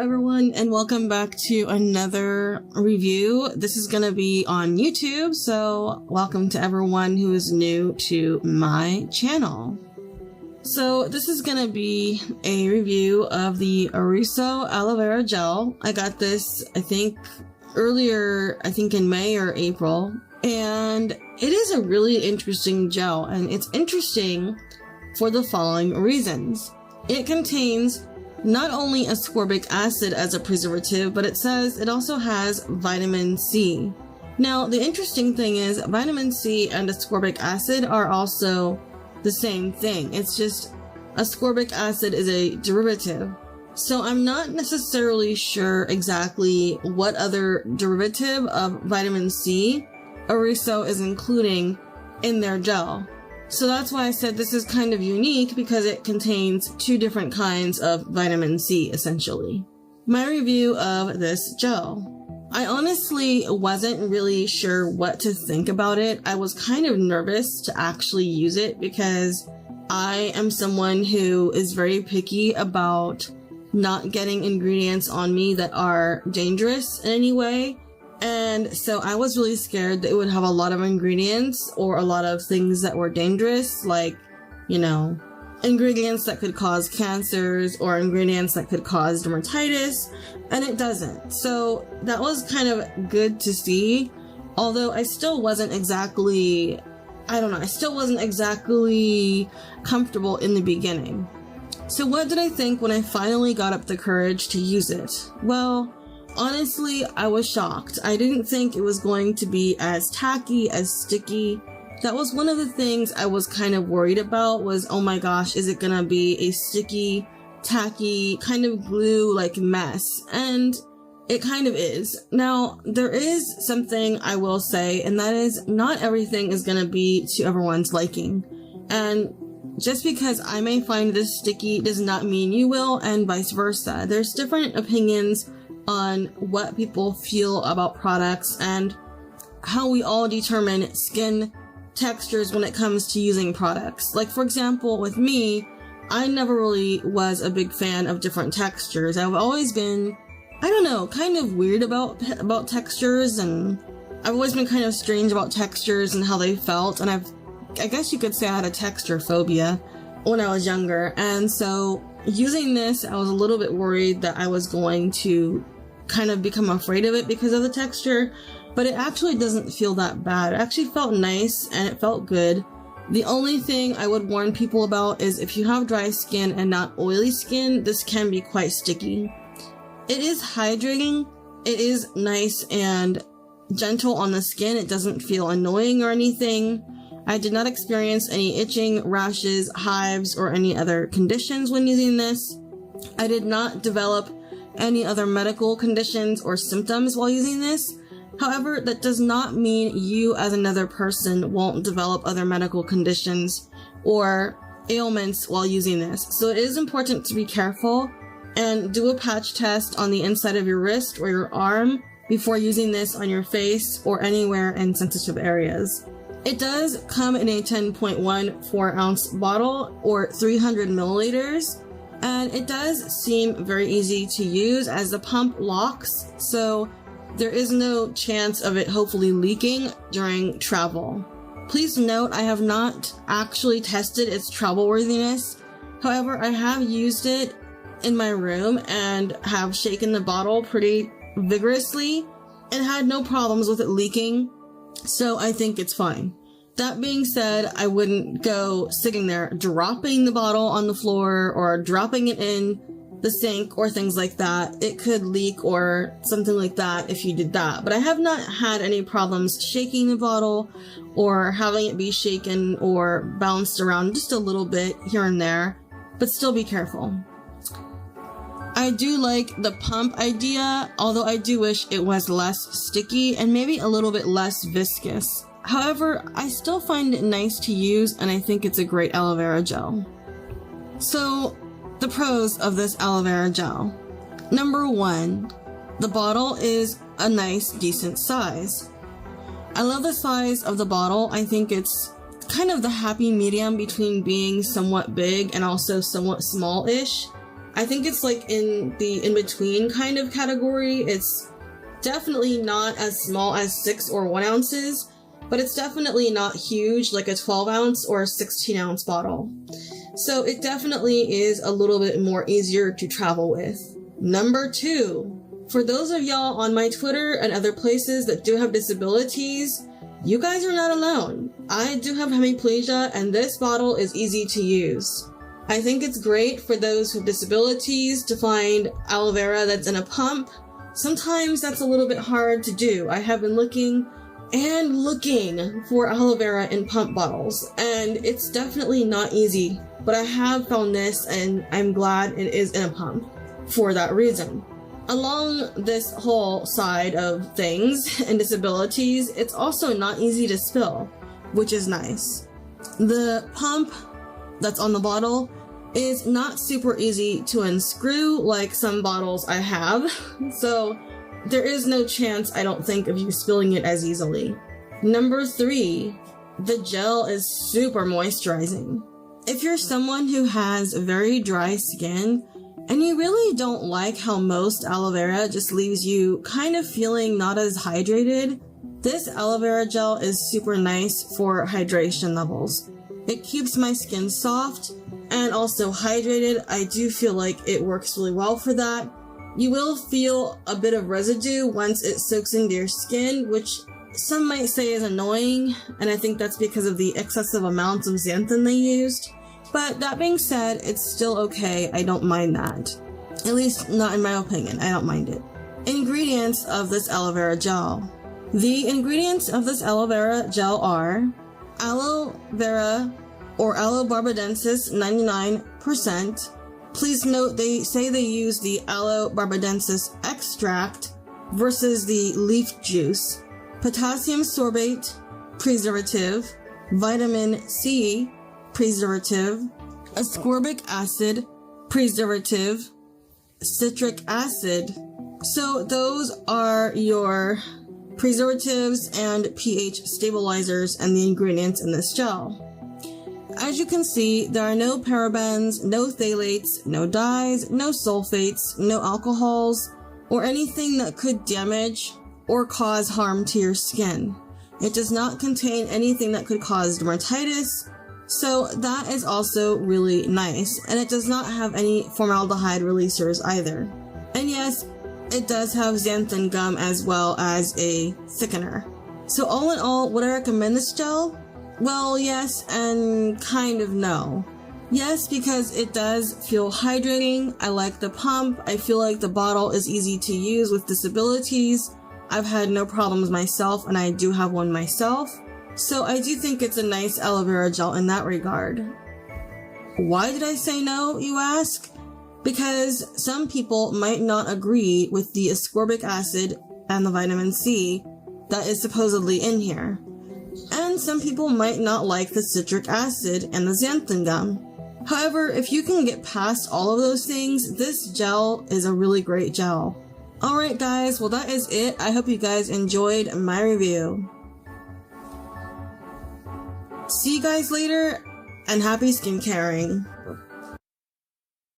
everyone, and welcome back to another review. This is going to be on YouTube, so welcome to everyone who is new to my channel. So this is going to be a review of the Oriso Aloe Vera Gel. I got this, I think in May or April, and it is a really interesting gel, and it's interesting for the following reasons. It contains not only ascorbic acid as a preservative, but it says it also has vitamin C. Now, the interesting thing is vitamin C and ascorbic acid are also the same thing. It's just ascorbic acid is a derivative. So I'm not necessarily sure exactly what other derivative of vitamin C Oriso is including in their gel. So that's why I said this is kind of unique, because it contains two different kinds of vitamin C, essentially. My review of this gel. I honestly wasn't really sure what to think about it. I was kind of nervous to actually use it because I am someone who is very picky about not getting ingredients on me that are dangerous in any way. And so I was really scared that it would have a lot of ingredients or a lot of things that were dangerous, like, ingredients that could cause cancers or ingredients that could cause dermatitis, and it doesn't. So that was kind of good to see, although I still wasn't exactly comfortable in the beginning. So what did I think when I finally got up the courage to use it? Well, honestly, I was shocked. I didn't think it was going to be as tacky, as sticky. That was one of the things I was kind of worried about, was, oh my gosh, is it gonna be a sticky, tacky, kind of glue-like mess? And it kind of is. Now, there is something I will say, and that is not everything is gonna be to everyone's liking. And just because I may find this sticky does not mean you will, and vice versa. There's different opinions on what people feel about products and how we all determine skin textures when it comes to using products. Like, for example, with me, I never really was a big fan of different textures. I've always been, kind of weird about textures, and I've always been kind of strange about textures and how they felt, and I guess you could say I had a texture phobia when I was younger. And so using this, I was a little bit worried that I was going to kind of become afraid of it because of the texture, but it actually doesn't feel that bad. It actually felt nice and it felt good. The only thing I would warn people about is if you have dry skin and not oily skin, this can be quite sticky. It is hydrating. It is nice and gentle on the skin. It doesn't feel annoying or anything. I did not experience any itching, rashes, hives, or any other conditions when using this. I did not develop any other medical conditions or symptoms while using this. However, that does not mean you as another person won't develop other medical conditions or ailments while using this. So it is important to be careful and do a patch test on the inside of your wrist or your arm before using this on your face or anywhere in sensitive areas. It does come in a 10.1 4-ounce bottle or 300 milliliters. And it does seem very easy to use as the pump locks, so there is no chance of it hopefully leaking during travel. Please note, I have not actually tested its travel worthiness. However, I have used it in my room and have shaken the bottle pretty vigorously and had no problems with it leaking, so I think it's fine. That being said, I wouldn't go sitting there dropping the bottle on the floor or dropping it in the sink or things like that. It could leak or something like that if you did that. But I have not had any problems shaking the bottle or having it be shaken or bounced around just a little bit here and there, but still be careful. I do like the pump idea, although I do wish it was less sticky and maybe a little bit less viscous. However, I still find it nice to use, and I think it's a great aloe vera gel. So, the pros of this aloe vera gel. Number 1, the bottle is a nice, decent size. I love the size of the bottle. I think it's kind of the happy medium between being somewhat big and also somewhat small-ish. I think it's like in the in-between kind of category. It's definitely not as small as 6 or 1 ounces, but it's definitely not huge like a 12 ounce or a 16 ounce bottle. So it definitely is a little bit more easier to travel with. Number 2, for those of y'all on my Twitter and other places that do have disabilities, you guys are not alone. I do have hemiplegia, and this bottle is easy to use. I think it's great for those with disabilities to find aloe vera that's in a pump. Sometimes that's a little bit hard to do. I have been looking for aloe vera in pump bottles, and it's definitely not easy, but I have found this and I'm glad it is in a pump for that reason. Along this whole side of things and disabilities, it's also not easy to spill, which is nice. The pump that's on the bottle is not super easy to unscrew like some bottles I have, so there is no chance, I don't think, of you spilling it as easily. Number 3, the gel is super moisturizing. If you're someone who has very dry skin and you really don't like how most aloe vera just leaves you kind of feeling not as hydrated, this aloe vera gel is super nice for hydration levels. It keeps my skin soft and also hydrated. I do feel like it works really well for that. You will feel a bit of residue once it soaks into your skin, which some might say is annoying, and I think that's because of the excessive amounts of xanthan they used. But that being said, it's still okay. I don't mind that. At least not in my opinion. I don't mind it. Ingredients of this aloe vera gel. The ingredients of this aloe vera gel are aloe vera or aloe barbadensis 99%. Please note they say they use the aloe barbadensis extract versus the leaf juice. Potassium sorbate, preservative. Vitamin C, preservative. Ascorbic acid, preservative. Citric acid. So those are your preservatives and pH stabilizers and the ingredients in this gel. As you can see, there are no parabens, no phthalates, no dyes, no sulfates, no alcohols, or anything that could damage or cause harm to your skin. It does not contain anything that could cause dermatitis, so that is also really nice, and it does not have any formaldehyde releasers either. And yes, it does have xanthan gum as well as a thickener. So all in all, would I recommend this gel? Well, yes and kind of no. Yes, because it does feel hydrating. I like the pump. I feel like the bottle is easy to use with disabilities. I've had no problems myself, and I do have one myself. So I do think it's a nice aloe vera gel in that regard. Why did I say no, you ask? Because some people might not agree with the ascorbic acid and the vitamin C that is supposedly in here. And some people might not like the citric acid and the xanthan gum. However, if you can get past all of those things, this gel is a really great gel. Alright guys, well that is it. I hope you guys enjoyed my review. See you guys later, and happy skincaring.